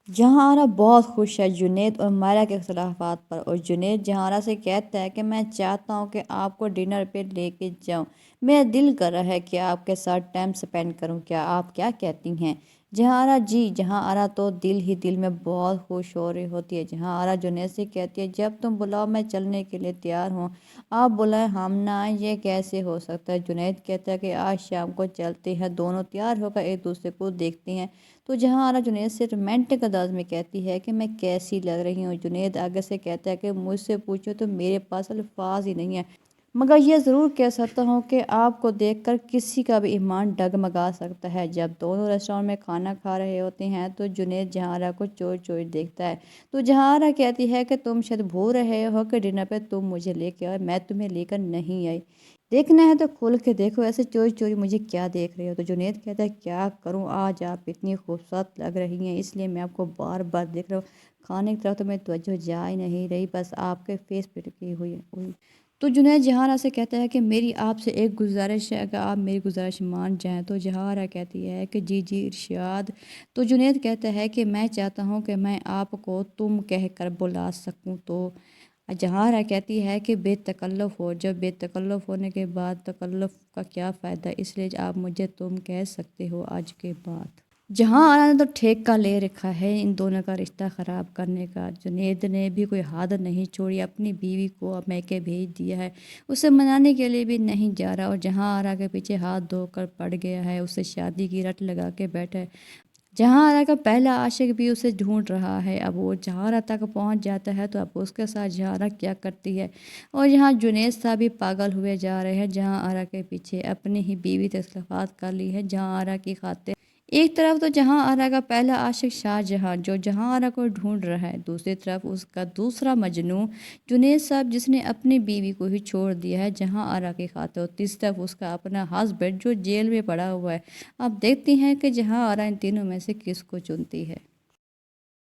جہاں آرا بہت خوش ہے جنید اور مائرہ کے اختلافات پر، اور جنید جہاں آرا سے کہتا ہے کہ میں چاہتا ہوں کہ آپ کو ڈنر پہ لے کے جاؤں، میرا دل کر رہا ہے کہ آپ کے ساتھ ٹائم سپینڈ کروں، کیا آپ کیا کہتی ہیں؟ جہاں آرا جی، جہاں آرا تو دل ہی دل میں بہت خوش ہو رہی ہوتی ہے۔ جہاں آرا جنید سے کہتی ہے جب تم بلاؤ میں چلنے کے لیے تیار ہوں، آپ بلائیں ہم نہ آئیں یہ کیسے ہو سکتا ہے؟ جنید کہتا ہے کہ آج شام کو چلتے ہیں۔ دونوں تیار ہو کر ایک دوسرے کو دیکھتے ہیں تو جہاں آرا جنید سے رومانٹک انداز میں کہتی ہے کہ میں کیسی لگ رہی ہوں۔ جنید آگے سے کہتا ہے کہ مجھ سے پوچھو تو میرے پاس الفاظ ہی نہیں ہیں، مگر یہ ضرور کہہ سکتا ہوں کہ آپ کو دیکھ کر کسی کا بھی ایمان ڈگمگا سکتا ہے۔ جب دونوں ریسٹورانٹ میں کھانا کھا رہے ہوتے ہیں تو جنید جہاں آرا کو چور چور دیکھتا ہے تو جہاں آرا کہتی ہے کہ تم شاید بھول رہے ہو کہ ڈنر پہ تم مجھے لے کے آئے، میں تمہیں لے کر نہیں آئی، دیکھنا ہے تو کھول کے دیکھو، ایسے چوری چوری مجھے کیا دیکھ رہے ہو؟ تو جنید کہتا ہے کیا کروں، آج آپ اتنی خوبصورت لگ رہی ہیں اس لیے میں آپ کو بار بار دیکھ رہا ہوں، کھانے کی طرف تو میں توجہ جا ہی نہیں رہی، بس آپ کے فیس پہ ٹکی ہوئی تو جنید جہاں سے کہتا ہے کہ میری آپ سے ایک گزارش ہے، اگر آپ میری گزارش مان جائیں تو جہاں کہتی ہے کہ جی جی ارشاد۔ تو جنید کہتا ہے کہ میں چاہتا ہوں کہ میں آپ کو تم کہہ کر بلا سکوں، تو جہاں کہتی ہے کہ بے تکلف ہو، جب بے تکلف ہونے کے بعد تکلف کا کیا فائدہ، اس لیے آپ مجھے تم کہہ سکتے ہو آج کے بعد۔ جہاں آرا نے تو ٹھیکہ لے رکھا ہے ان دونوں کا رشتہ خراب کرنے کا۔ جنید نے بھی کوئی حد نہیں چھوڑی، اپنی بیوی کو میکے بھیج دیا ہے، اسے منانے کے لیے بھی نہیں جا رہا، اور جہاں آرا کے پیچھے ہاتھ دھو کر پڑ گیا ہے، اسے شادی کی رٹ لگا کے بیٹھا ہے۔ جہاں آرا کا پہلا عاشق بھی اسے ڈھونڈ رہا ہے، اب وہ جہاں آرا تک پہنچ جاتا ہے تو اب اس کے ساتھ جہاں آرا کیا کرتی ہے، اور یہاں جنید صاحب بھی پاگل ہوئے جا رہے ہیں۔ جہاں آرا کے پیچھے اپنی ہی بیوی سے اختلافات کر لی ہے جہاں آرا کی خاطر۔ ایک طرف تو جہاں آرا کا پہلا عاشق شاہ جہاں جو جہاں آرا کو ڈھونڈ رہا ہے، دوسری طرف اس کا دوسرا مجنوں جنید صاحب جس نے اپنی بیوی کو ہی چھوڑ دیا ہے جہاں آرا کی خاطر، اور تیسری طرف اس کا اپنا ہسبینڈ جو جیل میں پڑا ہوا ہے۔ اب دیکھتے ہیں کہ جہاں آرا ان تینوں میں سے کس کو چنتی ہے۔